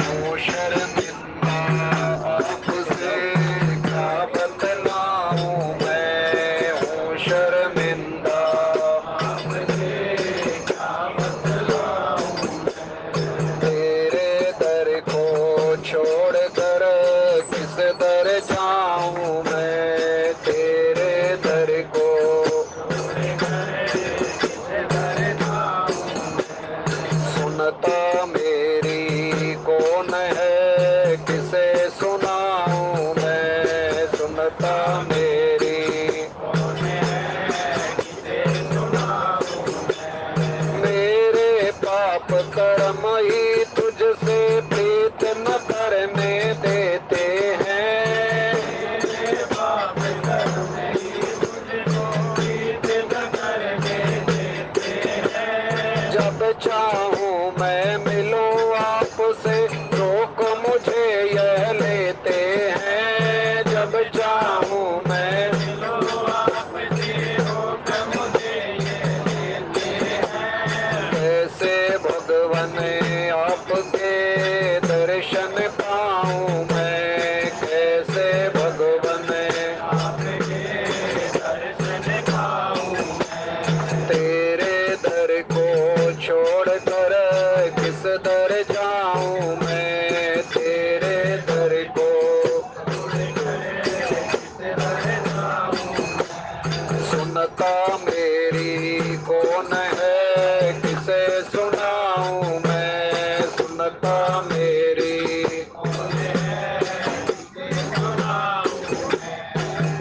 हूँ शर्मिंदा आपसे क्या बतलाऊं मैं हूँ शर्मिंदा आपसे क्या बतलाऊं तेरे दर को छोड़कर किस दर जाऊं मैं तेरे दर को सुनता मेरी कौन है किसे सुनाऊं मैं सुनता मेरी मेरे पाप कर्म ही तुझसे प्रीत न करने देते हैं जब चाहूं मैं मिलूं आपसे रोक मुझे यह लेते हैं जब चाहूं मैं कैसे भगवन आपके दर्शन पाऊं मैं कैसे भगवन तेरे दर को छोड़कर किस दर जाऊं मैं तेरे दर को सुनता मेरी कौन है किसे सुनाऊं मैं सुनता मेरी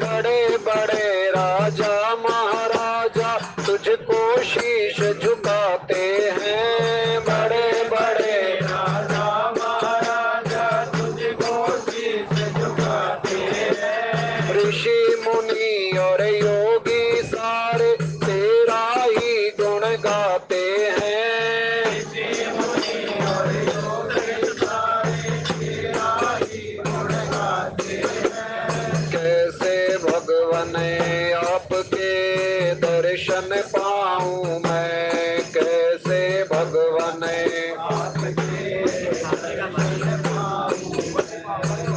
बड़े बड़े राजा महाराजा तुझको शीश झुकाते हैं बड़े बड़े राजा महाराजा तुझको शीश झुकाते हैं ऋषि मुनि और योगी सारे तेरा ही गुण गाते हैं ऋषि मुनि और योगी सारे तेरा ही गुण गाते हैं कैसे भगवन आपके दर्शन पाऊं मैं कैसे भगवन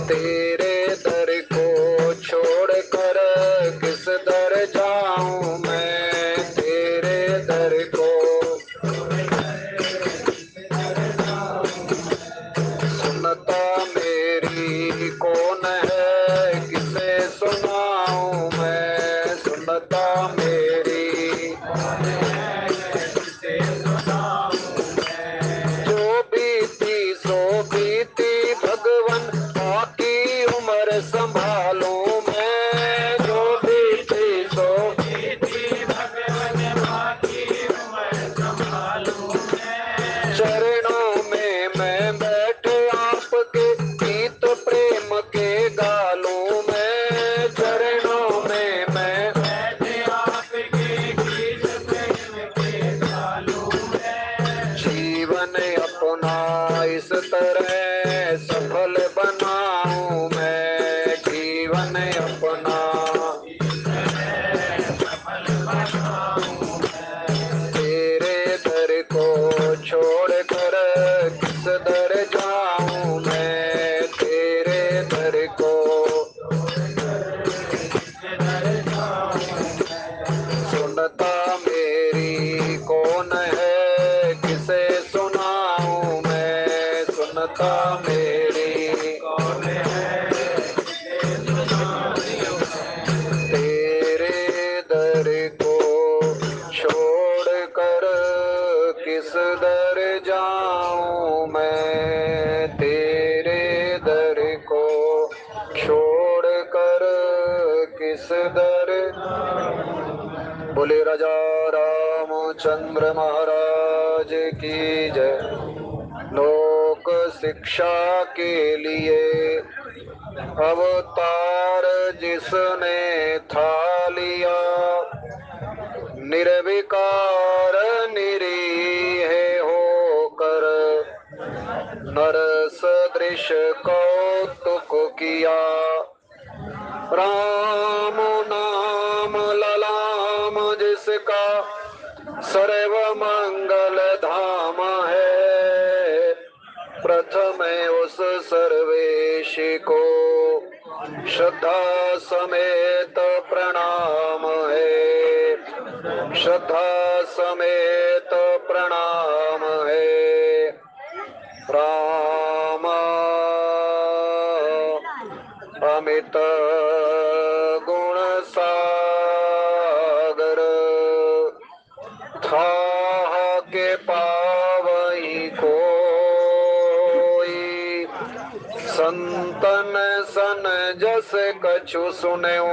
तेरे दर को छोड़कर किस दर जाऊं मैं तेरे दर को सुनता मेरी कौन है किसे सुनाऊं मैं सुनता मेरी जो बीती सो बीती भगवन बाकी उम्र संभालूं मैं जो बीती सो बीती भगवन बाकी उम्र संभालूं मैं चरणों में मैं बैठे आपके गीत प्रेम के गालूं मैं चरणों में मैं बैठे आपके गीत प्रेम के गालूं मैं जीवन अपना इस तरह सफल बनाऊं मैं जीवन अपना तेरे दर को छोड़कर किस दर जाऊं मैं तेरे दर को सुनता मेरी कौन है किसे सुनाऊं मैं सुनता मेरी कौन है तेरे दर को छोड़कर किस दर जाऊं मैं तेरे दर को छोड़कर किस दर बोले राजा रामचंद्र महाराज की जय लोक शिक्षा के लिए अवतार जिसने था लिया निर्विकार निरीह होकर नर सदृश कौतुक किया राम नाम ललाम जिसका सर्व मंगल धाम है प्रथम उस सर्वेश को श्रद्धा समेत प्रणाम है, श्रद्धा समेत प्रणाम है। राम अमित गुण सागर, था के पावई कोई, संतन सन जस कछु सुनऊ,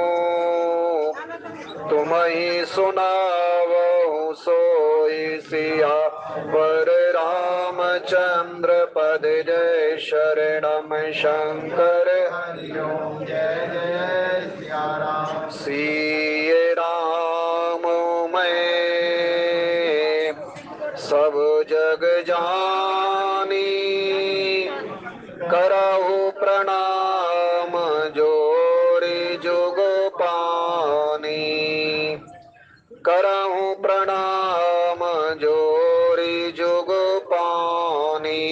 तुम ही सुनावहु सोई। सियावर रामचंद्र पद जय, शरणम शंकर हरिओम जय जय सिया राम। सिय राम मैं सब जग जानी, करहु प्रणाम जोरी जुग पानी, करहु प्रणाम जोरी जुग पानी।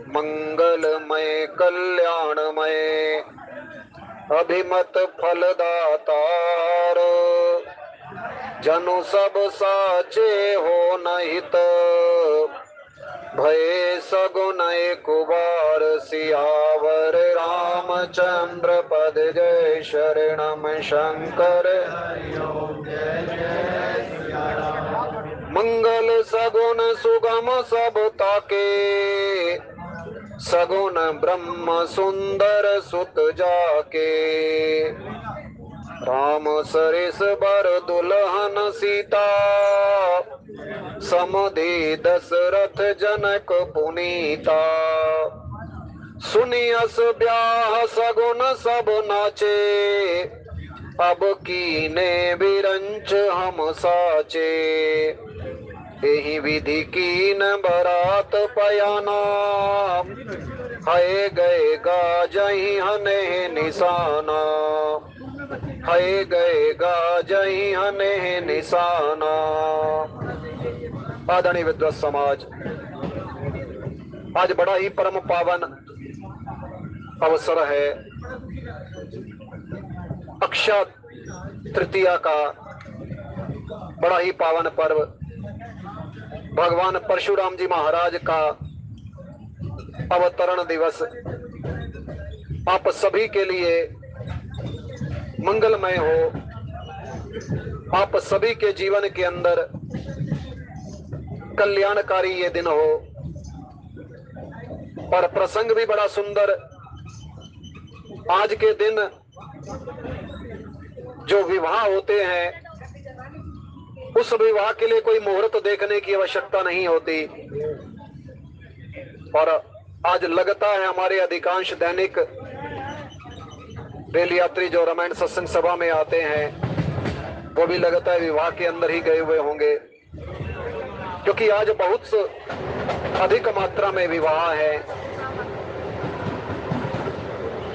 मंगलमय कल्याणमय अभिमत फलदातार, जनु सब साचे हो नहित, भय सगुन एक बार। सियावर रामचंद्र पद जय, शरणम शंकर हरिओम जय जय सिया राम। मंगल सगुन सुगम सब ताके, सगुन ब्रह्म सुंदर सुत जाके। राम सरिस बर दुल्हन सीता, समुधि दशरथ जनक पुनीता। सुनियस ब्याह सगुन सब नाचे, अब कीने बिरंच हम साचे। एहि विधि कीन बरात पयाना, है गए गाजहि हने निशाना, है गए गाजहि हने निशाना। आदरणीय विद्वत समाज, आज बड़ा ही परम पावन अवसर है। अक्षय तृतीया का बड़ा ही पावन पर्व, भगवान परशुराम जी महाराज का अवतरण दिवस आप सभी के लिए मंगलमय हो। आप सभी के जीवन के अंदर कल्याणकारी ये दिन हो। और प्रसंग भी बड़ा सुंदर। आज के दिन जो विवाह होते हैं, उस विवाह के लिए कोई मुहूर्त देखने की आवश्यकता नहीं होती। और आज लगता है हमारे अधिकांश दैनिक रेल यात्री जो रामायण सत्संग सभा में आते हैं, वो भी लगता है विवाह के अंदर ही गए हुए होंगे, क्योंकि आज बहुत अधिक मात्रा में विवाह है।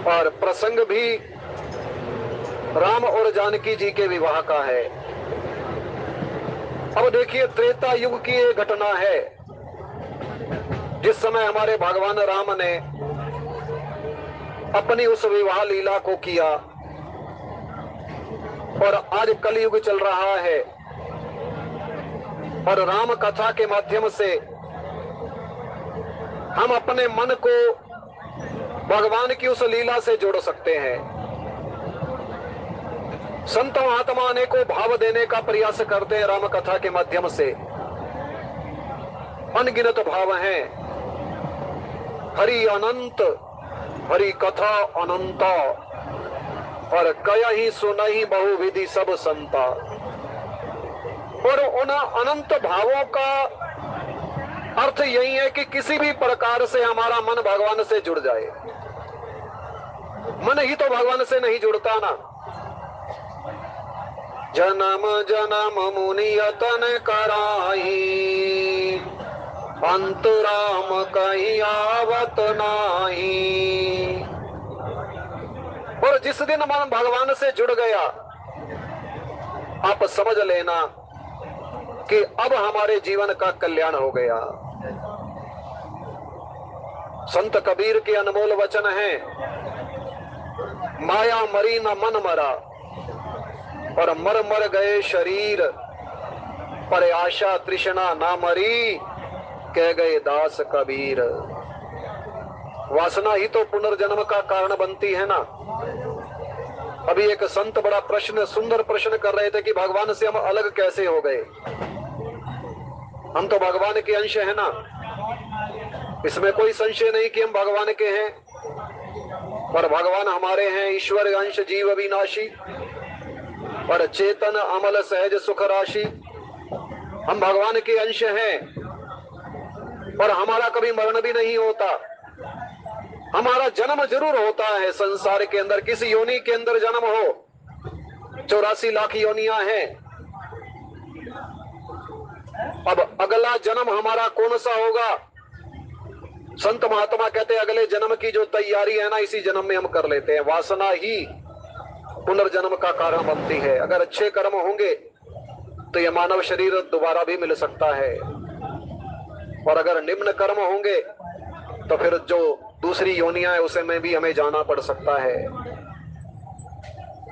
और प्रसंग भी राम और जानकी जी के विवाह का है। अब देखिए, त्रेता युग की ये घटना है, जिस समय हमारे भगवान राम ने अपनी उस विवाह लीला को किया। और आज कलयुग चल रहा है, और राम कथा के माध्यम से हम अपने मन को भगवान की उस लीला से जोड़ सकते हैं। संत महात्मा अनेकों भाव देने का प्रयास करते हैं राम कथा के माध्यम से। अनगिनत भाव हैं। हरि अनंत, हरि कथा अनंता, और कया ही सुनहि बहुविधि सब संता। और उन अनंत भावों का अर्थ यही है कि किसी भी प्रकार से हमारा मन भगवान से जुड़ जाए। मन ही तो भगवान से नहीं जुड़ता ना। जन्म जन्म मुनि यतन कराही, अंत राम कहीं आवत नाही। और जिस दिन मन भगवान से जुड़ गया, आप समझ लेना कि अब हमारे जीवन का कल्याण हो गया। संत कबीर के अनमोल वचन हैं, माया मरी न मन मरा, और मर मर गए शरीर, पर आशा तृष्णा ना मरी, कह गए दास कबीर। वासना ही तो पुनर्जन्म का कारण बनती है ना। अभी एक संत बड़ा प्रश्न, सुंदर प्रश्न कर रहे थे कि भगवान से हम अलग कैसे हो गए। हम तो भगवान के अंश हैं ना, इसमें कोई संशय नहीं कि हम भगवान के हैं, पर भगवान हमारे हैं ईश्वर अंश जीव अविनाशी, पर चेतन अमल सहज सुख राशि। हम भगवान के अंश हैं, पर हमारा कभी मरण भी नहीं होता। हमारा जन्म जरूर होता है संसार के अंदर, किसी योनि के अंदर जन्म हो। 84 लाख योनियां हैं। अब अगला जन्म हमारा कौन सा होगा? संत महात्मा कहते हैं अगले जन्म की जो तैयारी है ना, इसी जन्म में हम कर लेते हैं। वासना ही पुनर्जन्म का कारण बनती है। अगर अच्छे कर्म होंगे तो यह मानव शरीर दोबारा भी मिल सकता है, और अगर निम्न कर्म होंगे तो फिर जो दूसरी योनियां है उसे में भी हमें जाना पड़ सकता है।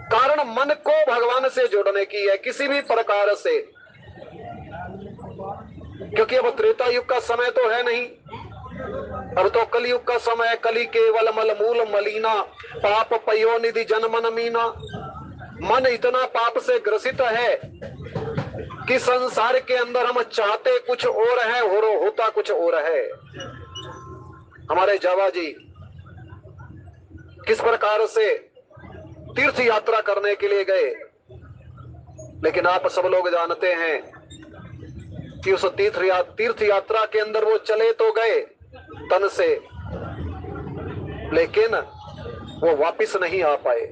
कारण मन को भगवान से जोड़ने की है किसी भी प्रकार से, क्योंकि अब त्रेता युग का समय तो है नहीं, अब तो कलयुग का समय। कली केवल मल मूल मलीना, पाप पयो निधि जनमन मीना। मन इतना पाप से ग्रसित है कि संसार के अंदर हम चाहते कुछ और है और होता कुछ और है। हमारे जावा जी किस प्रकार से तीर्थ यात्रा करने के लिए गए, लेकिन आप सब लोग जानते हैं कि उस तीर्थ यात्रा के अंदर वो चले तो गए तन से, लेकिन वो वापिस नहीं आ पाए।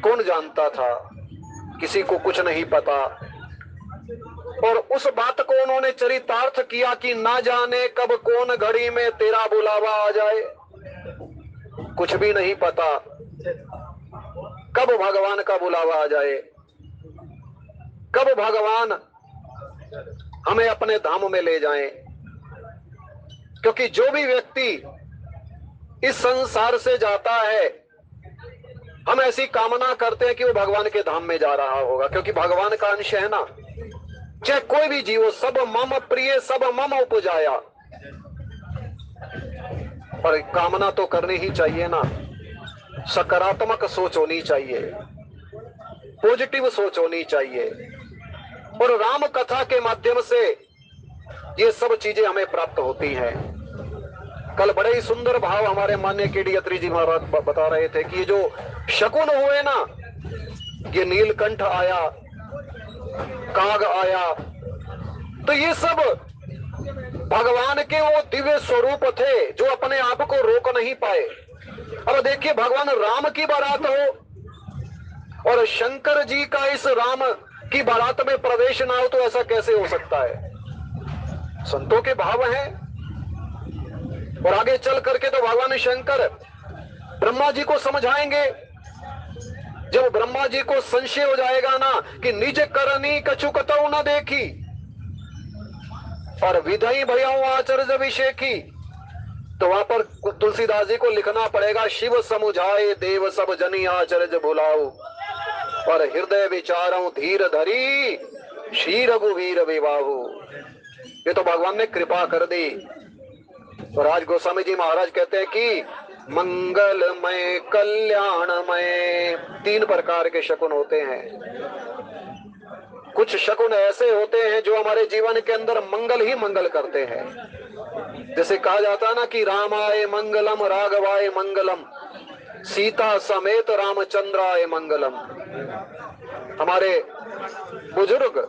कौन जानता था? किसी को कुछ नहीं पता। और उस बात को उन्होंने चरितार्थ किया कि ना जाने कब कौन घड़ी में तेरा बुलावा आ जाए। कुछ भी नहीं पता कब भगवान का बुलावा आ जाए, कब भगवान हमें अपने धाम में ले जाएं। क्योंकि जो भी व्यक्ति इस संसार से जाता है, हम ऐसी कामना करते हैं कि वो भगवान के धाम में जा रहा होगा, क्योंकि भगवान का अंश है ना। चाहे कोई भी जीव हो, सब मम प्रिय सब मम उपजाया। पर कामना तो करनी ही चाहिए ना। सकारात्मक सोच होनी चाहिए, पॉजिटिव सोच होनी चाहिए, और राम कथा के माध्यम से ये सब चीजें हमें प्राप्त होती हैं। कल बड़े ही सुंदर भाव हमारे माननीय केडी अत्री जी महाराज बता रहे थे कि ये जो शकुन हुए ना, ये नीलकंठ आया, काग आया, तो ये सब भगवान के वो दिव्य स्वरूप थे जो अपने आप को रोक नहीं पाए। अब देखिए, भगवान राम की बारात हो और शंकर जी का इस राम की बारात में प्रवेश ना हो, तो ऐसा कैसे हो सकता है? संतों के भाव हैं। और आगे चल करके तो भगवान शंकर ब्रह्मा जी को समझाएंगे। जब ब्रह्मा जी को संशय हो जाएगा ना कि निज करनी कछु कतौ न देखी, और विधई भयऊ आचर्य अभिषेकी, तो वहां पर तुलसीदास जी को लिखना पड़ेगा, शिव समुझाए देव सब जनी आचर्य भुलाऊ, और हृदय विचारों धीर धरी श्री रघुवीर विवाहु। ये तो भगवान ने कृपा कर दी। तो राज गोस्वामी जी महाराज कहते हैं कि मंगलमय कल्याणमय 3 प्रकार के शकुन होते हैं। कुछ शकुन ऐसे होते हैं जो हमारे जीवन के अंदर मंगल ही मंगल करते हैं। जैसे कहा जाता है ना कि रामाय मंगलम राघवाय मंगलम सीता समेत रामचंद्राय मंगलम। हमारे बुजुर्ग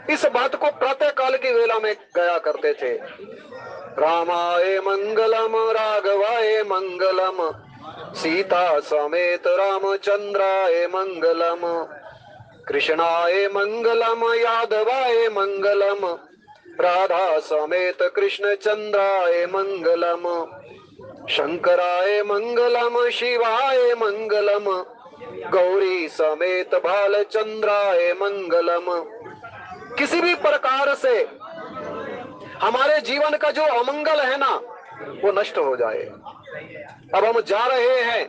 इस बात को प्रातः काल की वेला में गाया करते थे। रामाय मंगलम राघवाय मंगलम सीता समेत रामचंद्राय मंगलम कृष्णाय मंगलम यादवाय मंगलम राधा समेत कृष्ण चंद्राय मंगलम शंकराय मंगलम शिवाय मंगलम गौरी समेत भालचंद्राय मंगलम। किसी भी प्रकार से हमारे जीवन का जो अमंगल है ना वो नष्ट हो जाए। अब हम जा रहे हैं,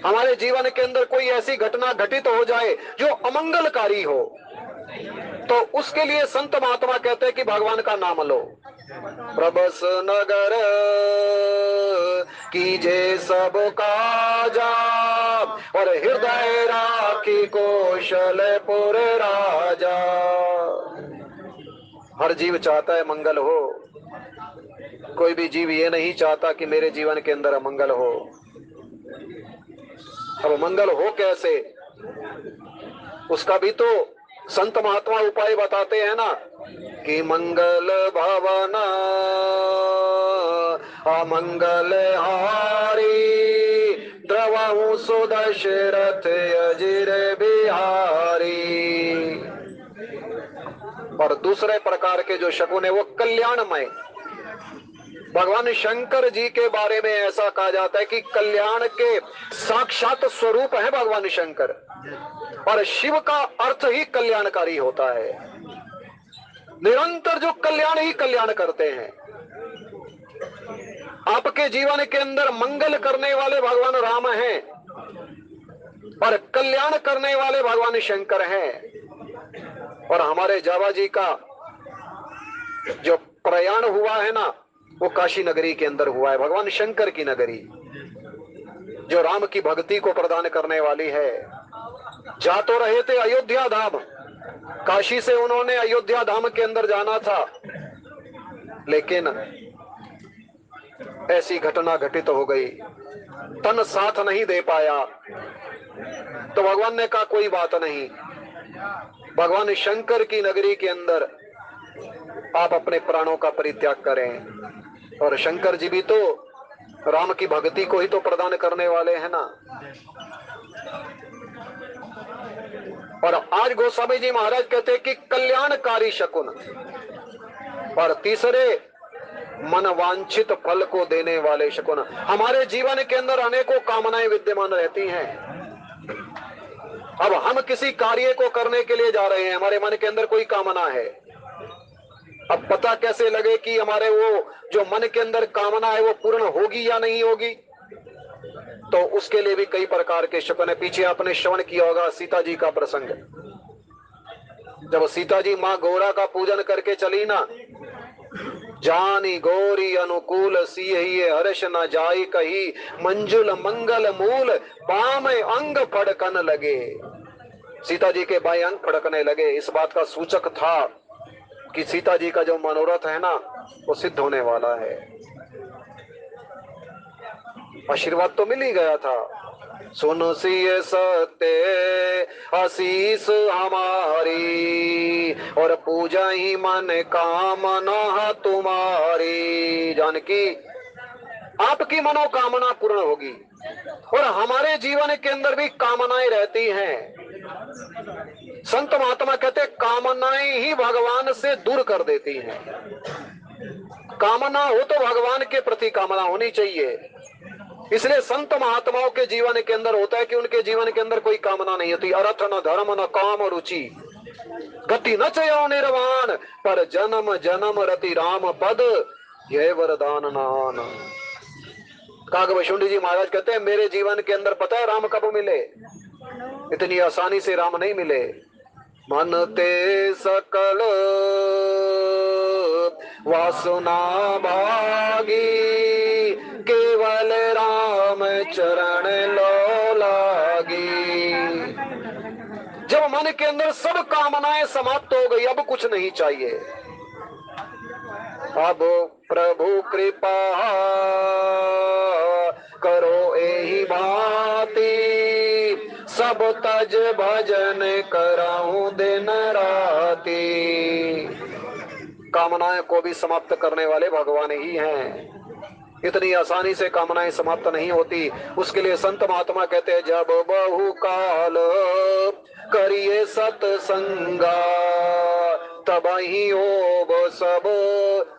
हमारे जीवन के अंदर कोई ऐसी घटना घटित हो जाए जो अमंगलकारी हो, तो उसके लिए संत महात्मा कहते हैं कि भगवान का नाम लो। प्रबस नगर कीजे सब काजा और हृदय राखी कौशलपुर राजा। हर जीव चाहता है मंगल हो, कोई भी जीव ये नहीं चाहता कि मेरे जीवन के अंदर अमंगल हो। अब मंगल हो कैसे, उसका भी तो संत महात्मा उपाय बताते हैं ना कि मंगल भवन अमंगल हारी द्रवहु सुदशरथ अजिर बिहारी। और दूसरे प्रकार के जो शकुन है वो कल्याणमय। भगवान शंकर जी के बारे में ऐसा कहा जाता है कि कल्याण के साक्षात स्वरूप है भगवान शंकर, और शिव का अर्थ ही कल्याणकारी होता है। निरंतर जो कल्याण ही कल्याण करते हैं। आपके जीवन के अंदर मंगल करने वाले भगवान राम हैं और कल्याण करने वाले भगवान शंकर हैं। और हमारे जावा जी का जो प्रयाण हुआ है ना वो काशी नगरी के अंदर हुआ है, भगवान शंकर की नगरी जो राम की भक्ति को प्रदान करने वाली है। जा तो रहे थे अयोध्या धाम, काशी से उन्होंने अयोध्या धाम के अंदर जाना था, लेकिन ऐसी घटना घटित हो गई, तन साथ नहीं दे पाया। तो भगवान ने कहा कोई बात नहीं, भगवान शंकर की नगरी के अंदर आप अपने प्राणों का परित्याग करें। और शंकर जी भी तो राम की भक्ति को ही तो प्रदान करने वाले हैं ना। और आज गोस्वामी जी महाराज कहते हैं कि कल्याणकारी शकुन, और तीसरे मन वांछित फल को देने वाले शकुन। हमारे जीवन के अंदर अनेकों कामनाएं विद्यमान रहती हैं। अब हम किसी कार्य को करने के लिए जा रहे हैं, हमारे मन के अंदर कोई कामना है। अब पता कैसे लगे कि हमारे वो जो मन के अंदर कामना है वो पूर्ण होगी या नहीं होगी, तो उसके लिए भी कई प्रकार के शकुन है। पीछे आपने श्रवण किया होगा सीता जी का प्रसंग। जब सीता जी माँ गौरा का पूजन करके चली ना, जानी गौरी अनुकूल सिहिए हर्ष न जाई कही मंजुल मंगल मूल बाम अंग फड़कन लगे। सीता जी के बाएं अंग फड़कने लगे। इस बात का सूचक था कि सीता जी का जो मनोरथ है ना वो सिद्ध होने वाला है। आशीर्वाद तो मिल ही गया था। सुन सिय सत्य आशीष हमारी और पूजा ही मन कामना तुम्हारी। जानकी आपकी मनोकामना पूर्ण होगी। और हमारे जीवन के अंदर भी कामनाएं रहती हैं। संत महात्मा कहते कामनाएं ही भगवान से दूर कर देती हैं। कामना हो तो भगवान के प्रति कामना होनी चाहिए। इसलिए संत महात्माओं के जीवन के अंदर होता है कि उनके जीवन के अंदर कोई कामना नहीं होती। अर्थ न धर्म न काम रुचि गति न चयो निर्वाण पर जन्म जन्म रति राम पद यह वरदान नान। कागभूषुंडी जी महाराज कहते हैं मेरे जीवन के अंदर पता है राम कब मिले? इतनी आसानी से राम नहीं मिले। मन ते सकल वासना भागी केवल राम चरण लो लागी। जब मन के अंदर सब कामनाएं समाप्त हो गई, अब कुछ नहीं चाहिए। अब प्रभु कृपा करो एही भांति सब तज भजन कराऊं दिन राती। कामनाएं को भी समाप्त करने वाले भगवान ही हैं। इतनी आसानी से कामनाएं समाप्त नहीं होती। उसके लिए संत महात्मा कहते हैं जब बहु काल करिए सत्संगा तब ही हो सब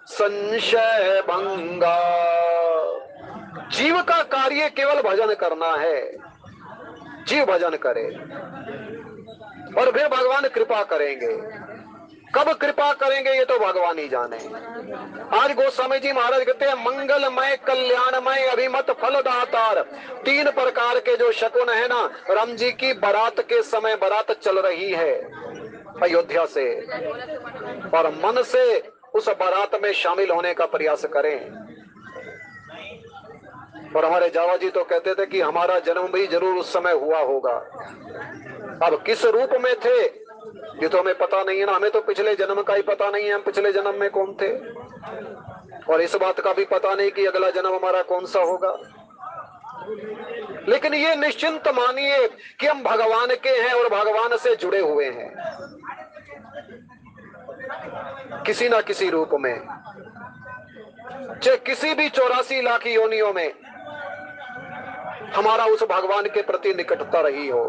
संशय भंगा। जीव का कार्य केवल भजन करना है। जीव भजन करे और फिर भगवान कृपा करेंगे। कब कृपा करेंगे ये तो भगवान ही जाने। आज गोस्वामी जी महाराज कहते हैं मंगलमय कल्याणमय अभिमत फलदातार, 3 प्रकार के जो शकुन है ना, राम जी की बारात के समय बारात चल रही है अयोध्या से, और मन से उस बारात में शामिल होने का प्रयास करें। और हमारे जावा जी तो कहते थे कि हमारा जन्म भी जरूर उस समय हुआ होगा। अब किस रूप में थे ये तो हमें पता नहीं है ना, हमें तो पिछले जन्म का ही पता नहीं है हम पिछले जन्म में कौन थे, और इस बात का भी पता नहीं कि अगला जन्म हमारा कौन सा होगा। लेकिन ये निश्चिंत मानिए कि हम भगवान के हैं और भगवान से जुड़े हुए हैं किसी ना किसी रूप में, चाहे किसी भी 84 लाख योनियों में हमारा उस भगवान के प्रति निकटता रही हो,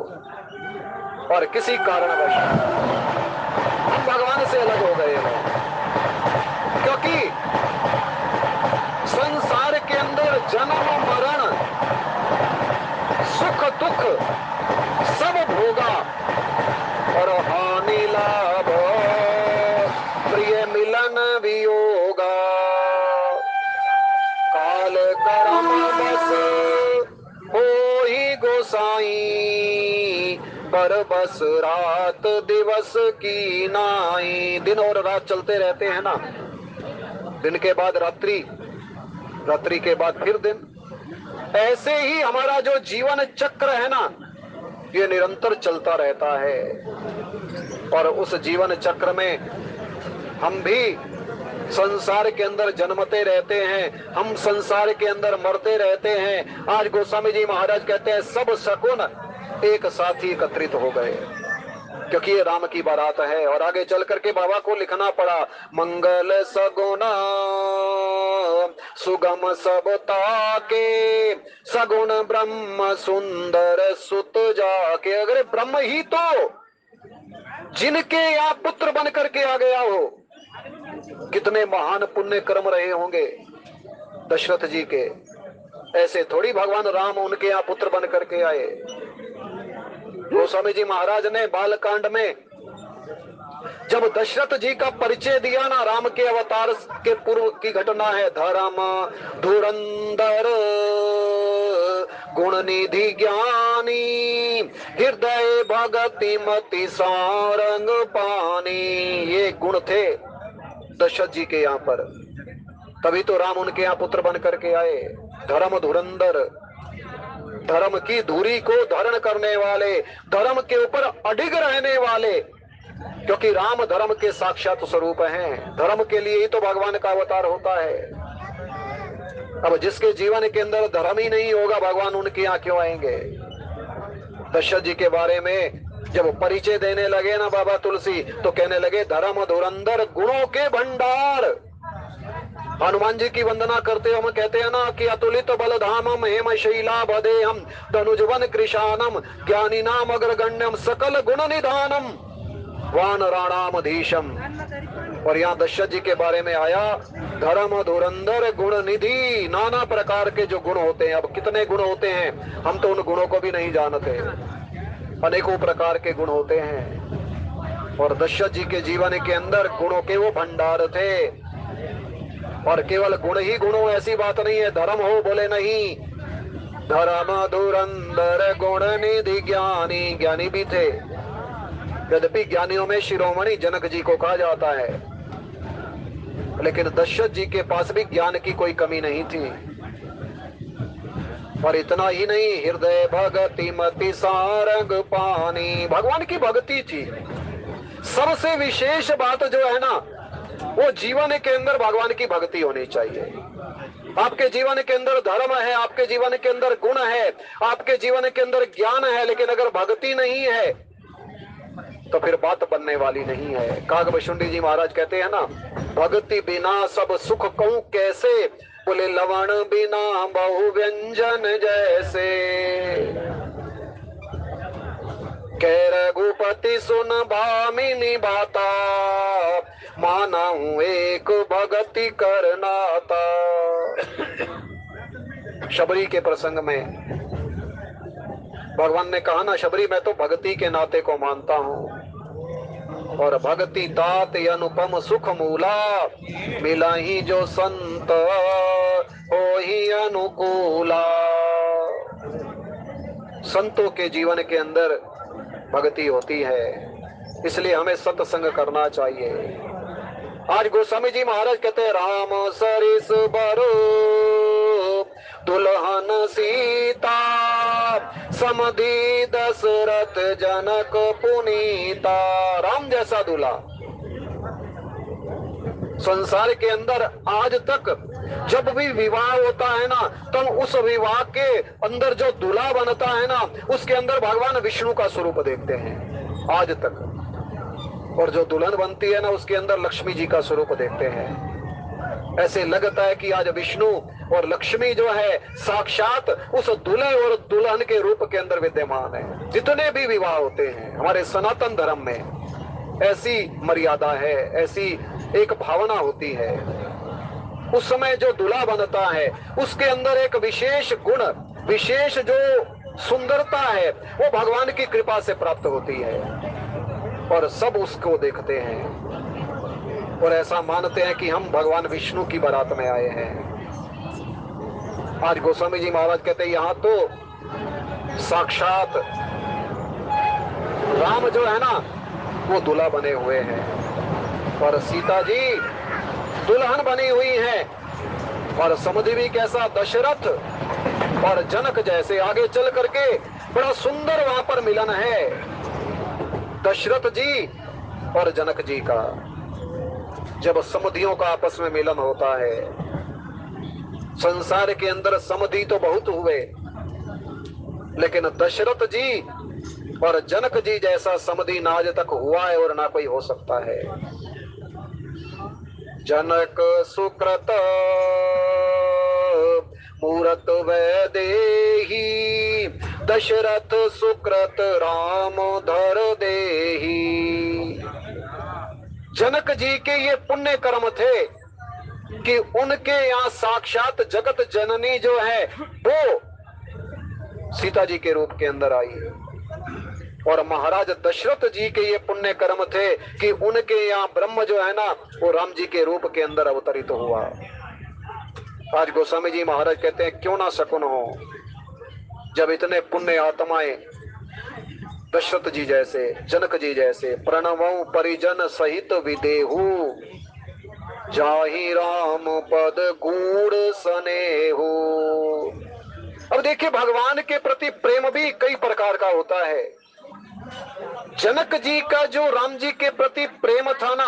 और किसी कारणवश हम भगवान से अलग हो गए हैं। क्योंकि संसार के अंदर जन्म मरण सुख दुख सब भोगा, और हानि लाभ प्रिय मिलन वियोगा, काल करम बस होई गोसाई, पर बस रात दिवस की नाई। दिन और रात चलते रहते हैं ना, दिन के बाद रात्रि, रात्रि के बाद फिर दिन, ऐसे ही हमारा जो जीवन चक्र है ना ये निरंतर चलता रहता है। और उस जीवन चक्र में हम भी संसार के अंदर जन्मते रहते हैं, हम संसार के अंदर मरते रहते हैं। आज गोस्वामी जी महाराज कहते हैं सब शकुन एक साथ ही एकत्रित हो गए, क्योंकि ये राम की बारात है। और आगे चल करके बाबा को लिखना पड़ा मंगल सगुना सुगम सबता के, सगुण ब्रह्म सुंदर सुत जाके। अगर ब्रह्म ही तो जिनके आप पुत्र बन करके आ गया हो, कितने महान पुण्य कर्म रहे होंगे दशरथ जी के। ऐसे थोड़ी भगवान राम उनके यहाँ पुत्र बन करके आए। गोस्वामी जी महाराज ने बालकांड में जब दशरथ जी का परिचय दिया ना, राम के अवतार के पूर्व की घटना है। धर्म धुरंधर गुण निधि ज्ञानी, हृदय भगति मति सारंग पानी। ये गुण थे दशरथ जी के यहाँ पर, तभी तो राम उनके यहाँ पुत्र बन करके आए। धर्म धुरंधर, धर्म की धुरी को धारण करने वाले, धर्म के ऊपर अडिग रहने वाले, क्योंकि राम धर्म के साक्षात स्वरूप हैं। धर्म के लिए ही तो भगवान का अवतार होता है। अब जिसके जीवन के अंदर धर्म ही नहीं होगा, भगवान उनके यहाँ क्यों आएंगे। दशरथ जी के बारे में जब परिचय देने लगे ना बाबा तुलसी, तो कहने लगे धर्म धुरंधर गुणों के भंडार। हनुमान जी की वंदना करते हम कहते हैं ना कि अतुलित बलधामम हेम शैला बदेहम तनुजवन कृशानम ज्ञानी नाम अग्रगण्यम सकल गुण निधानम वानराणाम धीशम। और यहाँ दशरथ जी के बारे में आया धर्म धुरंधर गुण निधि। नाना प्रकार के जो गुण होते हैं, अब कितने गुण होते हैं हम तो उन गुणों को भी नहीं जानते, अनेकों प्रकार के गुण होते हैं। और दशरथ जी के जीवन के अंदर गुणों के वो भंडार थे, और केवल गुण ही गुण हो ऐसी बात नहीं है। धर्म हो बोले नहीं, धर्म धुरंधर गुण निधि ज्ञानी, ज्ञानी भी थे। यद्यपि ज्ञानियों में शिरोमणि जनक जी को कहा जाता है, लेकिन दशरथ जी के पास भी ज्ञान की कोई कमी नहीं थी। और इतना ही नहीं, हृदय भगति मति सारंग पानी, भगवान की भक्ति थी। सबसे विशेष बात जो है ना, वो जीवन के अंदर भगवान की भक्ति होनी चाहिए। आपके जीवन के अंदर धर्म है, आपके जीवन के अंदर गुण है, आपके जीवन के अंदर ज्ञान है, लेकिन अगर भक्ति नहीं है तो फिर बात बनने वाली नहीं है। कागभूषुंडी जी महाराज कहते हैं ना, भक्ति बिना सब सुख कहूं कैसे, बोले लवण बिना बहु व्यंजन जैसे। कह रघुपति सुन भामिनी बाता, माना हूं एक भक्ति करनाता। शबरी के प्रसंग में भगवान ने कहा ना, शबरी मैं तो भक्ति के नाते को मानता हूं, और भक्ति तात अनुपम सुख मूला, मिला ही जो संत हो ही अनुकूला। संतों के जीवन के अंदर भक्ति होती है, इसलिए हमें सत्संग करना चाहिए। आज गोस्वामी जी महाराज कहते हैं, राम सरिस बरो दुल्हन सीता, समधि दशरथ जनक पुनीता। राम जैसा दूल्हा संसार के अंदर आज तक जब भी विवाह होता है ना, तो उस विवाह के अंदर जो दूल्हा बनता है ना, उसके अंदर भगवान विष्णु का स्वरूप देखते हैं आज तक। और जो दुल्हन बनती है ना, उसके अंदर लक्ष्मी जी का स्वरूप देखते हैं। ऐसे लगता है कि आज विष्णु और लक्ष्मी जो है साक्षात उस दूल्हे और दुल्हन के रूप के अंदर विद्यमान है। जितने भी विवाह होते हैं हमारे सनातन धर्म में ऐसी मर्यादा है, ऐसी एक भावना होती है। उस समय जो दूल्हा बनता है उसके अंदर एक विशेष गुण, विशेष जो सुंदरता है, वो भगवान की कृपा से प्राप्त होती है और सब उसको देखते हैं और ऐसा मानते हैं कि हम भगवान विष्णु की बारात में आए हैं। आज गोस्वामी जी महाराज कहते हैं, यहाँ तो साक्षात राम जो है ना, वो दूल्हा बने हुए हैं और सीता जी दुल्हन बनी हुई है। और समधि भी कैसा, दशरथ और जनक जैसे। आगे चल करके बड़ा सुंदर वहां पर मिलन है दशरथ जी और जनक जी का। जब समधियों का आपस में मिलन होता है, संसार के अंदर समधि तो बहुत हुए, लेकिन दशरथ जी और जनक जी जैसा समधि ना आज तक हुआ है और ना कोई हो सकता है। जनक सुकृत मूरत वैदेही, दशरथ सुकृत राम धर देही। जनक जी के ये पुण्य कर्म थे कि उनके यहाँ साक्षात जगत जननी जो है वो सीता जी के रूप के अंदर आई। और महाराज दशरथ जी के ये पुण्य कर्म थे कि उनके यहाँ ब्रह्म जो है ना, वो राम जी के रूप के अंदर अवतरित हुआ। आज गोस्वामी जी महाराज कहते हैं, क्यों ना शकुन हो, जब इतने पुण्य आत्माएं दशरथ जी जैसे, जनक जी जैसे, प्रणवों परिजन सहित विदेहु, जाहि राम पद गूढ़ स्नेहु। अब देखिए, भगवान के प्रति प्रेम भी कई प्रकार का होता है। जनक जी का जो राम जी के प्रति प्रेम था ना,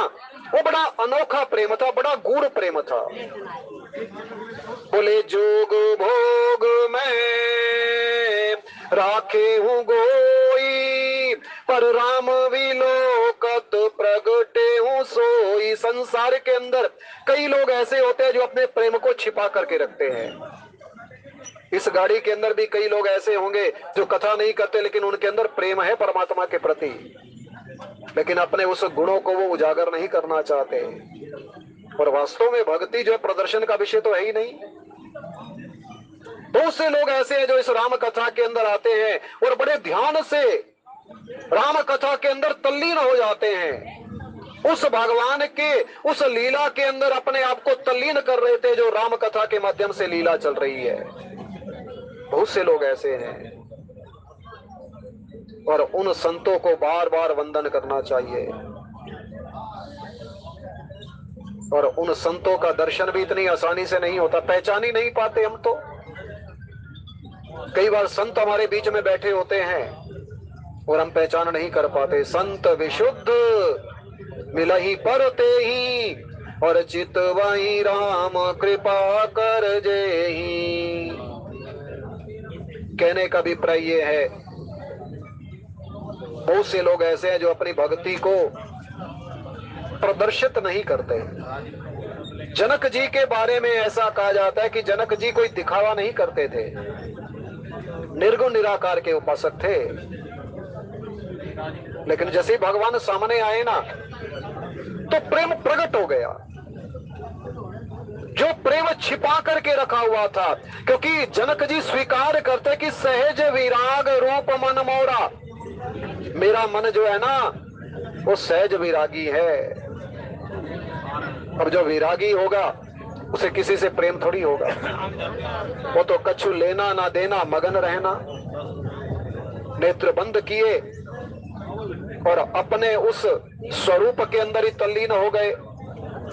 वो बड़ा अनोखा प्रेम था, बड़ा गूढ़ प्रेम था। बोले जोग भोग में राखे हूँ गोई, पर राम विलोकत प्रगटे हूँ सोई। संसार के अंदर कई लोग ऐसे होते हैं जो अपने प्रेम को छिपा करके रखते हैं। इस गाड़ी के अंदर भी कई लोग ऐसे होंगे जो कथा नहीं करते, लेकिन उनके अंदर प्रेम है परमात्मा के प्रति, लेकिन अपने उस गुणों को वो उजागर नहीं करना चाहते। और वास्तव में भक्ति जो प्रदर्शन का विषय तो है ही नहीं। बहुत से लोग ऐसे हैं जो इस राम कथा के अंदर आते हैं और बड़े ध्यान से राम कथा के अंदर तल्लीन हो जाते हैं, उस भगवान के उस लीला के अंदर अपने आप को तल्लीन कर रहे थे जो राम कथा के माध्यम से लीला चल रही है। बहुत से लोग ऐसे हैं और उन संतों को बार बार वंदन करना चाहिए। और उन संतों का दर्शन भी इतनी आसानी से नहीं होता, पहचान ही नहीं पाते हम तो। कई बार संत हमारे बीच में बैठे होते हैं और हम पहचान नहीं कर पाते। संत विशुद्ध मिलहि परते ही, और चित वही राम कृपा कर जेहि। कहने का अभिप्राय ये है, बहुत से लोग ऐसे हैं जो अपनी भक्ति को प्रदर्शित नहीं करते। जनक जी के बारे में ऐसा कहा जाता है कि जनक जी कोई दिखावा नहीं करते थे, निर्गुण निराकार के उपासक थे। लेकिन जैसे भगवान सामने आए ना, तो प्रेम प्रकट हो गया, जो प्रेम छिपा करके रखा हुआ था। क्योंकि जनक जी स्वीकार करते कि सहज विराग रूप मन मोरा, मेरा मन जो है ना वो सहज विरागी है। अब जो विरागी होगा उसे किसी से प्रेम थोड़ी होगा, वो तो कछु लेना ना देना, मगन रहना। नेत्र बंद किए और अपने उस स्वरूप के अंदर ही तल्लीन हो गए।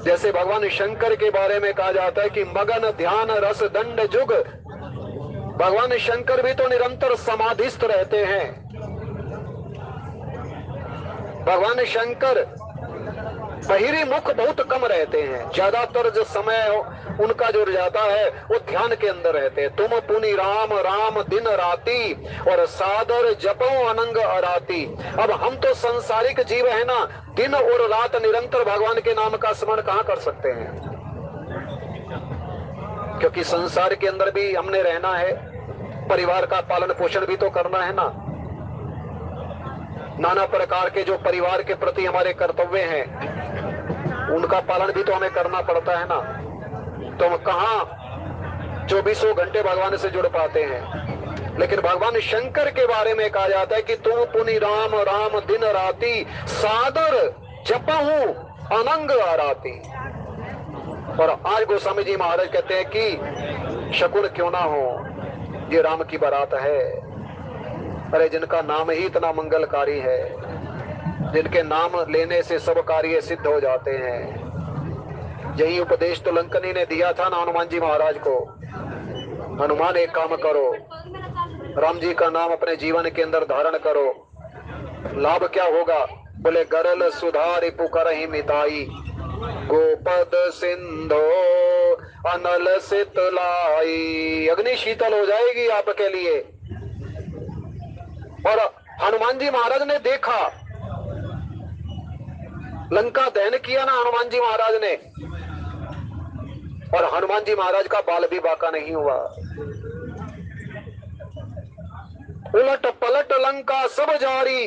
जैसे भगवान शंकर के बारे में कहा जाता है कि मगन ध्यान रस दंड जुग। भगवान शंकर भी तो निरंतर समाधिस्थ रहते हैं। भगवान शंकर बहिरी मुख बहुत कम रहते हैं, ज्यादातर जो समय उनका जो जाता है वो ध्यान के अंदर रहते हैं। तुम पुनि राम राम दिन राती और सादर जपो अनंग अराती। अब हम तो संसारिक जीव है ना, दिन और रात निरंतर भगवान के नाम का स्मरण कहां कर सकते हैं, क्योंकि संसार के अंदर भी हमने रहना है, परिवार का पालन पोषण भी तो करना है ना। नाना प्रकार के जो परिवार के प्रति हमारे कर्तव्य हैं उनका पालन भी तो हमें करना पड़ता है ना। तो हम कहां 24 घंटे भगवान से जुड़ पाते हैं। लेकिन भगवान शंकर के बारे में कहा जाता है कि तुम पुनि राम राम दिन राती सादर जपहूं अनंग आराती। और आज गोस्वामी जी महाराज कहते हैं कि शकुन क्यों ना हो, ये राम की बारात है। अरे जिनका नाम ही इतना मंगलकारी है, जिनके नाम लेने से सब कार्य सिद्ध हो जाते हैं। यही उपदेश तो लंकनी ने दिया था ना हनुमान जी महाराज को। हनुमान एक काम करो, राम जी का नाम अपने जीवन के अंदर धारण करो। लाभ क्या होगा? बोले गरल सुधारि पुकारहि मिताई, गोपद सिंधो अनल शीतलाई। अग्नि शीतल हो जाएगी आपके लिए। और हनुमान जी महाराज ने देखा, लंका दहन किया ना हनुमान जी महाराज ने, और हनुमान जी महाराज का बाल भी बाका नहीं हुआ। उलट पलट लंका सब जारी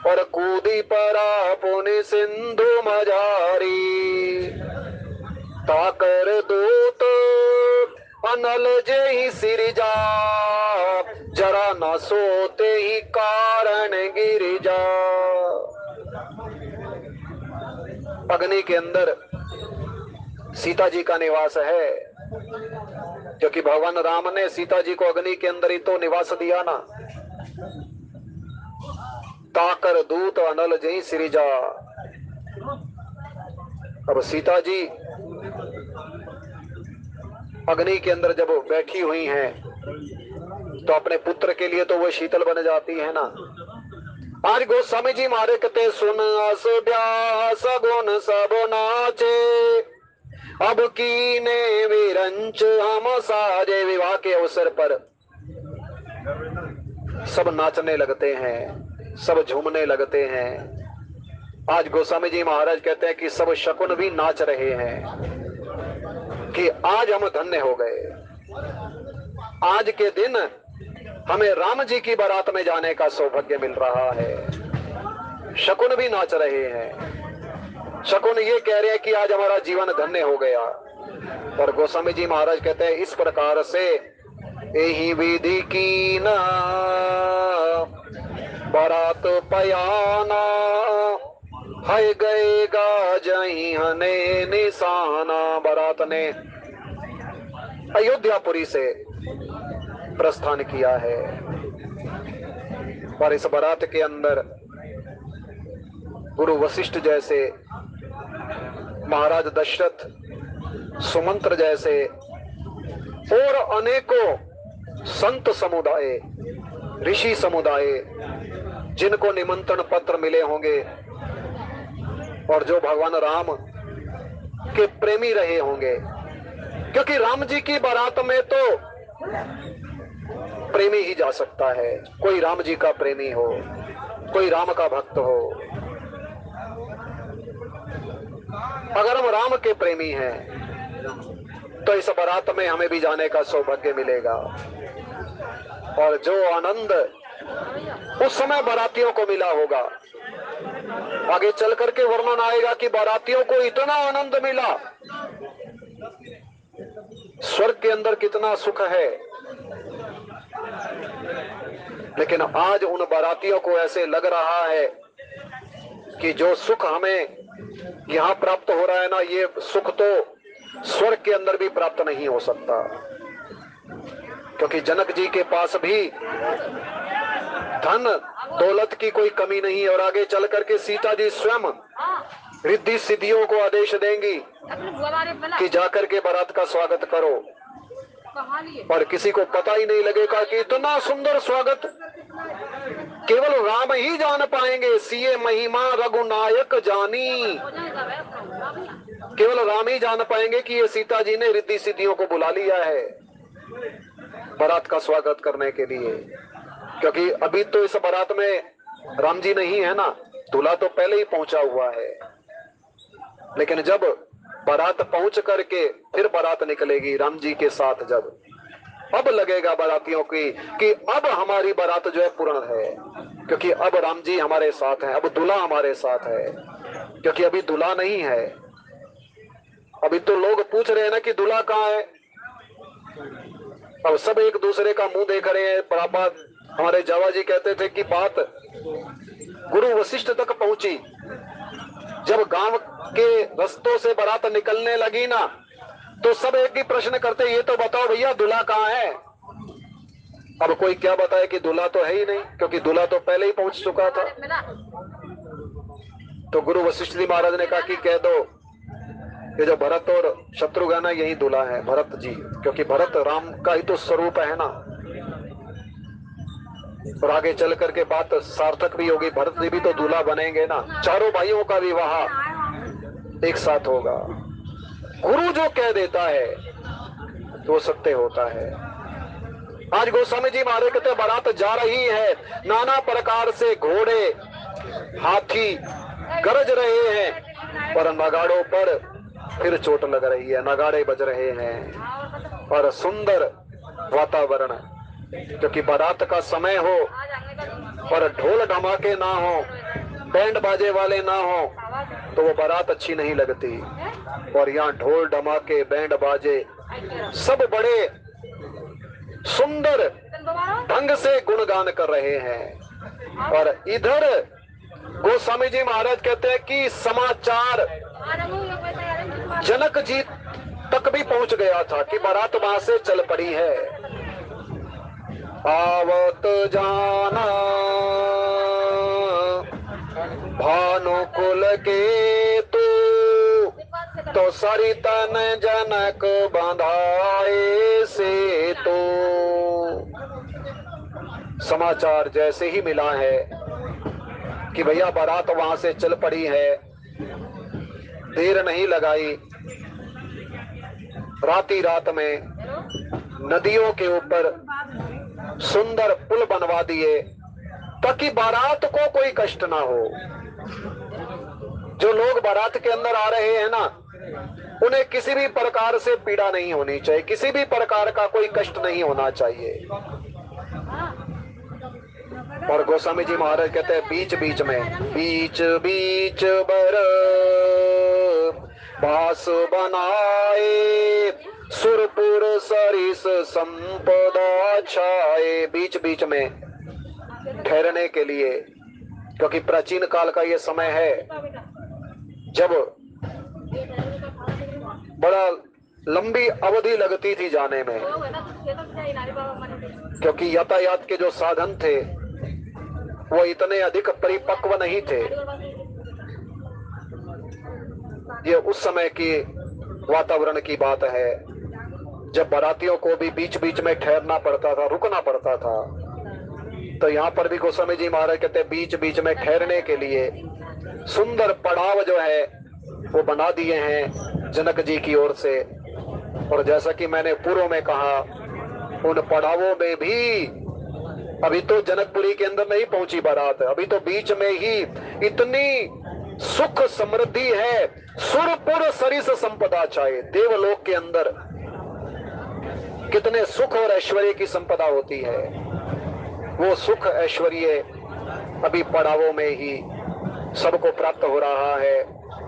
और कूदी परा पुनि सिंधु मजारी। ताकर दूत अनल जेहि सिरिजा, जरा न सोते ही कारण गिरिजा। अग्नि के अंदर सीता जी का निवास है, क्योंकि भगवान राम ने सीता जी को अग्नि के अंदर ही तो निवास दिया ना। ताकर दूत अनल जही सिरिजा। अब सीता जी अग्नि के अंदर जब बैठी हुई हैं तो अपने पुत्र के लिए तो वो शीतल बन जाती है ना। आज गोस्वामी जी मारे कहते सुन अस ब्याह सगुन सब नाचे, अब कीने विरंच हम साजे। विवाह के अवसर पर सब नाचने लगते हैं, सब झूमने लगते हैं। आज गोस्वामी जी महाराज कहते हैं कि सब शकुन भी नाच रहे हैं कि आज हम धन्य हो गए। आज के दिन हमें राम जी की बारात में जाने का सौभाग्य मिल रहा है। शकुन भी नाच रहे हैं। शकुन ये कह रहे हैं कि आज हमारा जीवन धन्य हो गया। और गोस्वामी जी महाराज कहते हैं इस प्रकार से यही विधि की ना बारात पयाना, है गएगा जही हने निशाना। बारात ने अयोध्यापुरी से प्रस्थान किया है और इस बारात के अंदर गुरु वशिष्ठ जैसे, महाराज दशरथ, सुमंत्र जैसे और अनेकों संत समुदाय, ऋषि समुदाय जिनको निमंत्रण पत्र मिले होंगे और जो भगवान राम के प्रेमी रहे होंगे, क्योंकि राम जी की बारात में तो प्रेमी ही जा सकता है। कोई राम जी का प्रेमी हो, कोई राम का भक्त हो। अगर हम राम के प्रेमी हैं तो इस बारात में हमें भी जाने का सौभाग्य मिलेगा। और जो आनंद उस समय बारातियों को मिला होगा, आगे चल करके वर्णन आएगा कि बारातियों को इतना आनंद मिला, स्वर्ग के अंदर कितना सुख है। लेकिन आज उन बारातियों को ऐसे लग रहा है कि जो सुख हमें यहाँ प्राप्त हो रहा है ना, ये सुख तो स्वर्ग के अंदर भी प्राप्त नहीं हो सकता, क्योंकि जनक जी के पास भी धन दौलत की कोई कमी नहीं है। और आगे चल करके सीता जी स्वयं रिद्धि सिद्धियों को आदेश देंगी कि जाकर के बारात का स्वागत करो, और किसी को पता ही नहीं लगेगा कि इतना सुंदर स्वागत केवल राम ही जान पाएंगे। सीए महिमा रघुनायक जानी, केवल राम ही जान पाएंगे कि ये सीता जी ने रिद्धि सिद्धियों को बुला लिया है बारात का स्वागत करने के लिए। क्योंकि अभी तो इस बारात में राम जी नहीं है ना, दूल्हा तो पहले ही पहुंचा हुआ है। लेकिन जब बारात पहुंच करके फिर बारात निकलेगी राम जी के साथ, जब अब लगेगा बारातियों की कि अब हमारी बारात जो है पूर्ण है, क्योंकि अब राम जी हमारे साथ हैं, अब दूल्हा हमारे साथ है। क्योंकि अभी दूल्हा नहीं है। अभी तो लोग पूछ रहे हैं ना कि दूल्हा कहाँ है। अब सब एक दूसरे का मुंह देख रहे हैं। बराबर हमारे जावा जी कहते थे कि बात गुरु वशिष्ठ तक पहुंची। जब गांव के रस्तों से बारात निकलने लगी ना, तो सब एक ही प्रश्न करते, ये तो बताओ भैया दूल्हा कहाँ है। अब कोई क्या बताए कि दूल्हा तो है ही नहीं, क्योंकि दूल्हा तो पहले ही पहुंच चुका था। तो गुरु वशिष्ठ जी महाराज ने कहा कि कह दो ये जो भरत और शत्रुघ्न है यही दूल्हा है, भरत जी, क्योंकि भरत राम का ही तो स्वरूप है ना। और आगे चल करके बात सार्थक भी होगी, भरत जी भी तो दूल्हा बनेंगे ना। चारों भाइयों का विवाह एक साथ होगा। गुरु जो कह देता है तो सत्य होता है। आज गोस्वामी जी महाराज कहते बारात जा रही है, नाना प्रकार से घोड़े हाथी गरज रहे हैं, पर नगाड़ों पर फिर चोट लग रही है, नगाड़े बज रहे हैं। और सुंदर वातावरण, क्योंकि बारात का समय हो और ढोल धमाके ना हो, बैंड बाजे वाले ना हो, तो वो बारात अच्छी नहीं लगती। और यहाँ ढोल धमाके बैंड बाजे सब बड़े सुंदर ढंग से गुणगान कर रहे हैं। और इधर गोस्वामी जी महाराज कहते हैं कि समाचार जनक जी तक भी पहुंच गया था कि बारात वहां से चल पड़ी है। आवत जाना भानुकुल के तो सरितन जनक बंधाए से तो। समाचार जैसे ही मिला है कि भैया बारात वहां से चल पड़ी है, देर नहीं लगाई, राती रात में नदियों के ऊपर सुंदर पुल बनवा दिए ताकि बारात को कोई कष्ट ना हो। जो लोग बारात के अंदर आ रहे हैं ना, उन्हें किसी भी प्रकार से पीड़ा नहीं होनी चाहिए, किसी भी प्रकार का कोई कष्ट नहीं होना चाहिए। और गोस्वामी जी महाराज कहते हैं बीच बीच बीच बर बास बनाए, सुरपुर सरिस संपदा छाए। बीच बीच में ठहरने के लिए, क्योंकि प्राचीन काल का ये समय है जब बड़ा लंबी अवधि लगती थी जाने में, क्योंकि यातायात के जो साधन थे वो इतने अधिक परिपक्व नहीं थे। ये उस समय की वातावरण की बात है जब बारातियों को भी बीच बीच में ठहरना पड़ता था, रुकना पड़ता था। तो यहाँ पर भी गोस्वामी जी महाराज कहते हैं बीच बीच में ठहरने के लिए सुंदर पड़ाव जो है वो बना दिए हैं जनक जी की ओर से। और जैसा कि मैंने पूर्व में कहा, उन पड़ावों में भी अभी तो जनकपुरी के अंदर नहीं पहुंची बारात, अभी तो बीच में ही इतनी सुख समृद्धि है। सुरपुर सरिस संपदा छाए, देवलोक के अंदर कितने सुख और ऐश्वर्य की संपदा होती है, वो सुख ऐश्वर्य अभी पड़ावों में ही सबको प्राप्त हो रहा है।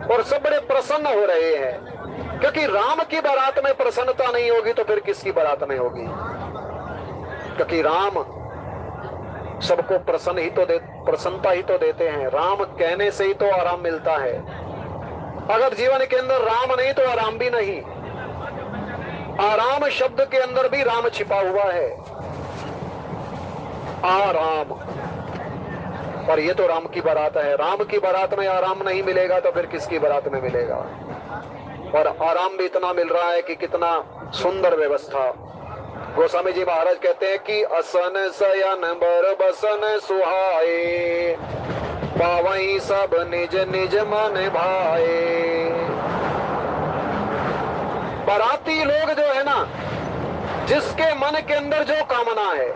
और सब बड़े प्रसन्न हो रहे हैं, क्योंकि राम की बारात में प्रसन्नता नहीं होगी तो फिर किसकी बारात में होगी। क्योंकि राम सबको प्रसन्नता ही तो देते हैं। राम कहने से ही तो आराम मिलता है। अगर जीवन के अंदर राम नहीं तो आराम भी नहीं। आराम शब्द के अंदर भी राम छिपा हुआ है, आराम। और ये तो राम की बारात है। राम की बारात में आराम नहीं मिलेगा तो फिर किसकी बारात में मिलेगा। और आराम भी इतना मिल रहा है कि कितना सुंदर व्यवस्था। गोस्वामी जी महाराज कहते हैं कि असन शयन बर बसन सुहाए, पावई सब निज निज मन भाए। बाराती लोग जो है ना, जिसके मन के अंदर जो कामना है,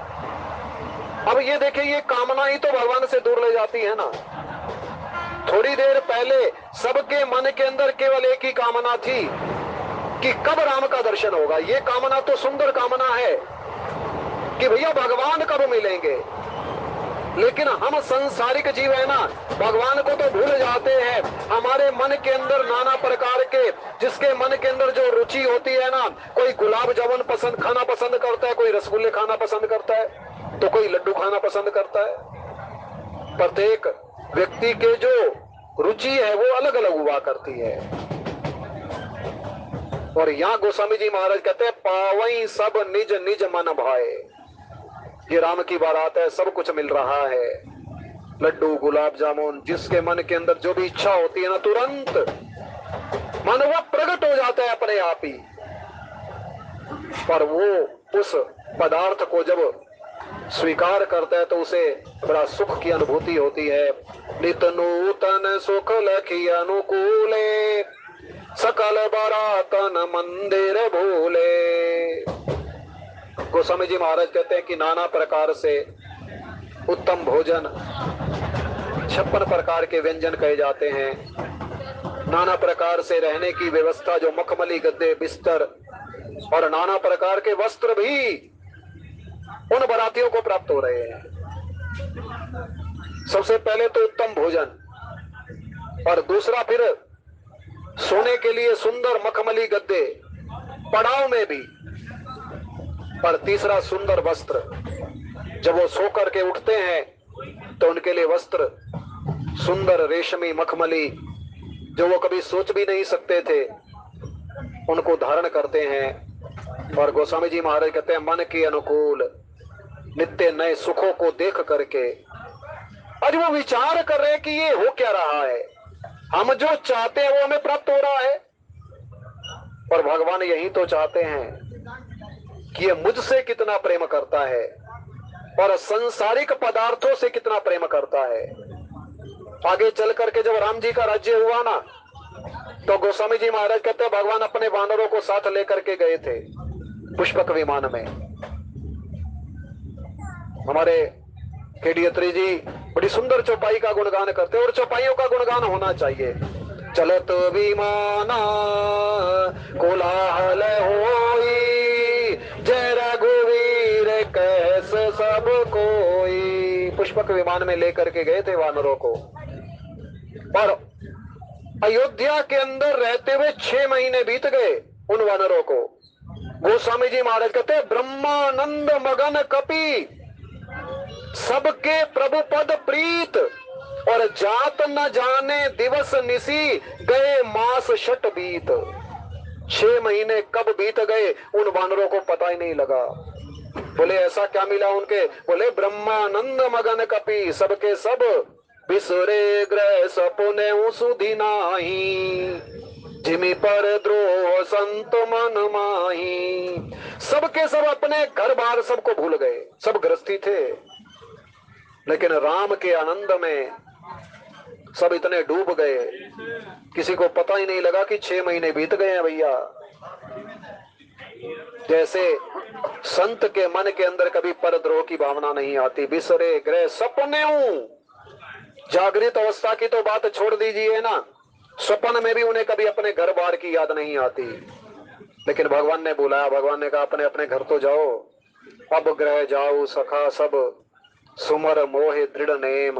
अब ये देखिए, ये कामना ही तो भगवान से दूर ले जाती है ना। थोड़ी देर पहले सबके मन के अंदर केवल एक ही कामना थी कि कब राम का दर्शन होगा। ये कामना तो सुंदर कामना है कि भैया भगवान कब मिलेंगे। लेकिन हम संसारिक जीव है ना, भगवान को तो भूल जाते हैं। हमारे मन के अंदर नाना प्रकार के, जिसके मन के अंदर जो रुचि होती है ना, कोई गुलाब जामुन पसंद खाना पसंद करता है, कोई रसगुल्ले खाना पसंद करता है, तो कोई लड्डू खाना पसंद करता है। प्रत्येक व्यक्ति के जो रुचि है वो अलग अलग हुआ करती है। और यहाँ गोस्वामी जी महाराज कहते हैं पावई सब निज निज मन भाए। ये राम की बारात है, सब कुछ मिल रहा है, लड्डू गुलाब जामुन, जिसके मन के अंदर जो भी इच्छा होती है ना, तुरंत मन वो प्रकट हो जाता है अपने आप ही। पर वो उस पदार्थ को जब स्वीकार करता है तो उसे बड़ा सुख की अनुभूति होती है। नित नूतन सुख लखी अनुकूले, सकल बरातन मंदिर भूले। गोस्वामी जी महाराज कहते हैं कि नाना प्रकार से उत्तम भोजन, 56 प्रकार के व्यंजन कहे जाते हैं। नाना प्रकार से रहने की व्यवस्था, जो मखमली गद्दे बिस्तर और नाना प्रकार के वस्त्र भी उन बरातियों को प्राप्त हो रहे हैं। सबसे पहले तो उत्तम भोजन, और दूसरा फिर सोने के लिए सुंदर मखमली गद्दे पड़ाव में भी, और तीसरा सुंदर वस्त्र। जब वो सो करके उठते हैं तो उनके लिए वस्त्र सुंदर रेशमी मखमली, जो वो कभी सोच भी नहीं सकते थे, उनको धारण करते हैं। और गोस्वामी जी महाराज कहते हैं मन के अनुकूल नित्य नए सुखों को देख करके आज वो विचार कर रहे हैं कि ये हो क्या रहा है, हम जो चाहते हैं वो हमें प्राप्त हो रहा है। और भगवान यही तो चाहते हैं कि ये मुझसे कितना प्रेम करता है और संसारिक पदार्थों से कितना प्रेम करता है। आगे चल करके जब राम जी का राज्य हुआ ना, तो गोस्वामी जी महाराज कहते हैं भगवान अपने वानरों को साथ लेकर के गए थे पुष्पक विमान में। हमारे केडियत्री जी बड़ी सुंदर चौपाई का गुणगान करते हैं, और चौपाइयों का गुणगान होना चाहिए। चलत विमाना कोलाहल होई, जय रघुवीर कैस सब कोई। पुष्पक विमान में लेकर के गए थे वानरों को। और अयोध्या के अंदर रहते हुए 6 महीने बीत गए उन वानरों को। गोस्वामी जी महाराज कहते हैं ब्रह्मानंद मगन कपि, सबके प्रभु पद प्रीत, और जात न जाने दिवस निसी, गए मास शत बीत। 6 महीने कब बीत गए उन वानरों को पता ही नहीं लगा। बोले ऐसा क्या मिला उनके? बोले ब्रह्मानंद मगन कपि, सबके सब बिसरे ग्रह सपने सुधि नाही, जिमि पर द्रोह संत मन माही। सबके सब अपने घर बार सबको भूल गए, सब गृहस्थी थे, लेकिन राम के आनंद में सब इतने डूब गए, किसी को पता ही नहीं लगा कि 6 महीने बीत गए हैं भैया। जैसे संत के मन के अंदर कभी परद्रोह की भावना नहीं आती। बिसरे ग्रह सपने, जागृत अवस्था की तो बात छोड़ दीजिए ना, स्वप्न में भी उन्हें कभी अपने घर बार की याद नहीं आती। लेकिन भगवान ने बुलाया, भगवान ने कहा अपने अपने घर तो जाओ, अब ग्रह जाओ सखा सब, सुमर मोहे दृढ़ नेम,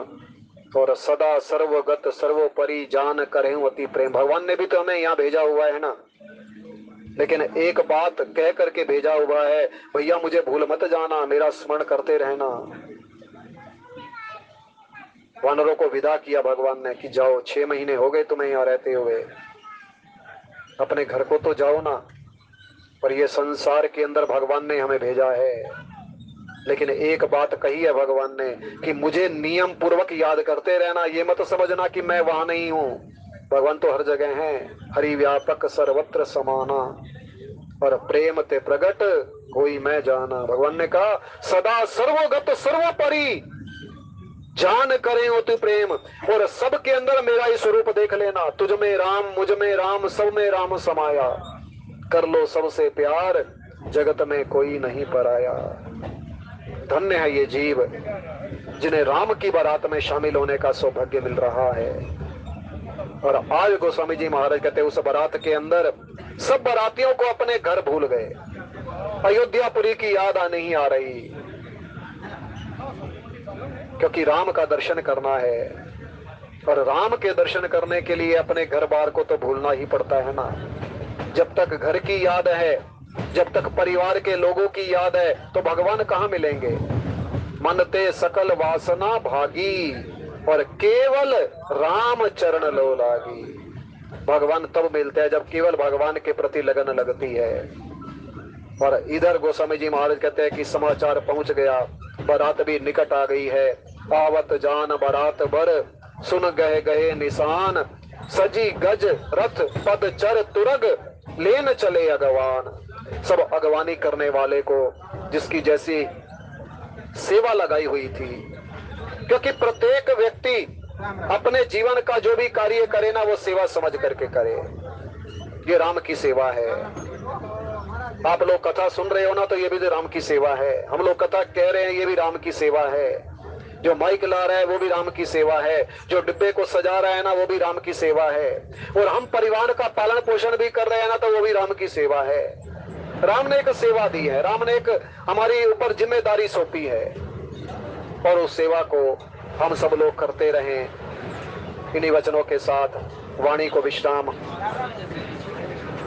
और सदा सर्वगत सर्वोपरि जान करें अति प्रेम। भगवान ने भी तो हमें यहाँ भेजा हुआ है ना, लेकिन एक बात कह करके भेजा हुआ है, भैया मुझे भूल मत जाना, मेरा स्मरण करते रहना। वानरों को विदा किया भगवान ने कि जाओ, 6 महीने हो गए तुम्हें यहाँ रहते हुए, अपने घर को तो जाओ ना। पर ये संसार के अंदर भगवान ने हमें भेजा है, लेकिन एक बात कही है भगवान ने कि मुझे नियम पूर्वक याद करते रहना। ये मत समझना कि मैं वहां नहीं हूं, भगवान तो हर जगह है। हरि व्यापक सर्वत्र समाना, और प्रेम ते प्रगट कोई मैं जाना। भगवान ने कहा सदा सर्वगत सर्वोपरि जान करें अति प्रेम, और सबके अंदर मेरा ही स्वरूप देख लेना। तुझ में राम, मुझ में राम, सब में राम समाया, कर लो सबसे प्यार, जगत में कोई नहीं पराया। धन्य है ये जीव जिन्हें राम की बारात में शामिल होने का सौभाग्य मिल रहा है। और आज गोस्वामी जी महाराज कहते उस बारात के अंदर सब बारातियों को अपने घर भूल गए, अयोध्यापुरी की याद नहीं आ रही, क्योंकि राम का दर्शन करना है। और राम के दर्शन करने के लिए अपने घर बार को तो भूलना ही पड़ता है ना। जब तक घर की याद है, जब तक परिवार के लोगों की याद है, तो भगवान कहाँ मिलेंगे। मन ते सकल वासना भागी, और केवल राम चरण लो लागी। भगवान तब मिलते हैं जब केवल भगवान के प्रति लगन लगती है। और इधर गोस्वामी जी महाराज कहते हैं कि समाचार पहुंच गया, बारात भी निकट आ गई है। आवत जान बारात बर, सुन गए गए निशान, सजी गज रथ पद चर तुरग, लेन चले अगवान। सब अगवानी करने वाले को जिसकी जैसी सेवा लगाई हुई थी, क्योंकि प्रत्येक व्यक्ति अपने जीवन का जो भी कार्य करे ना, वो सेवा समझ करके करे। ये राम की सेवा है। आप लोग कथा सुन रहे हो ना, तो ये भी राम की सेवा है। हम लोग कथा कह रहे हैं, ये भी राम की सेवा है। जो माइक ला रहा है वो भी राम की सेवा है, जो डिब्बे को सजा रहा है ना, वो भी राम की सेवा है। और हम परिवार का पालन पोषण भी कर रहे हैं ना, तो वो भी राम की सेवा है। राम ने एक सेवा दी है, राम ने एक हमारी ऊपर जिम्मेदारी सौंपी है, और उस सेवा को हम सब लोग करते रहें। इन्हीं वचनों के साथ वाणी को विश्राम।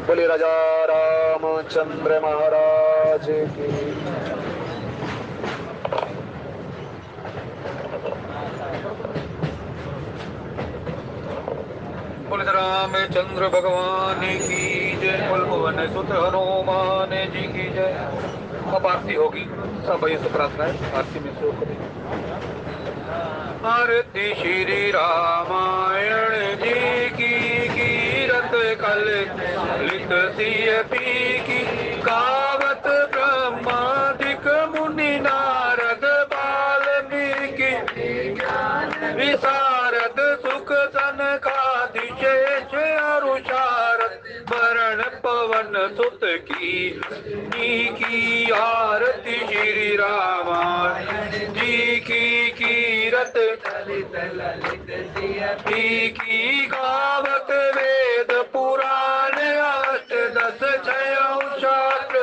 बोले राजा रामचंद्र महाराज की। बोले रामचंद्र भगवान की जय। बोल भुवन सुत हनुमान जी की जय। अब आरती होगी, सब ये प्रार्थना है, आरती में से होकर आरती श्री रामायण जी की, कीरत कल लित सिय पी की, गावत ब्रह्मादिक मुनि नारद वाल्मीकि, विशारद सुख सनकादिशेष अरुषारद, वरण पवन सुत की आरती श्री रामायण जी की, कीरत की गावत वेद पुराण अष्ट दस छयौ शास्त्र,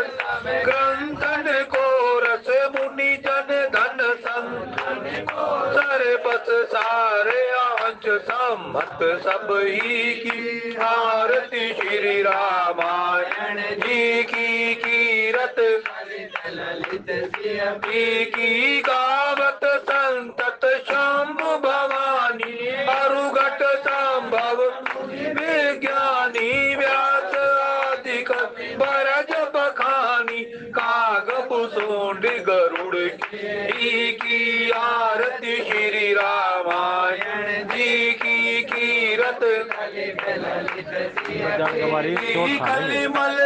ग्रंथन को रस मुनि जन धन संतन, सरबत सारे आंच सम्मत सब ही की, आरती श्री रामायण जी की, कीरत की गावत संतत शंभु भवानी, अरुघट संभव विज्ञानी, व्यास आदि बरज बखानी, काग पुसुंड गरुड़ की आरती श्री रामायण जी की, कीरत कलिमल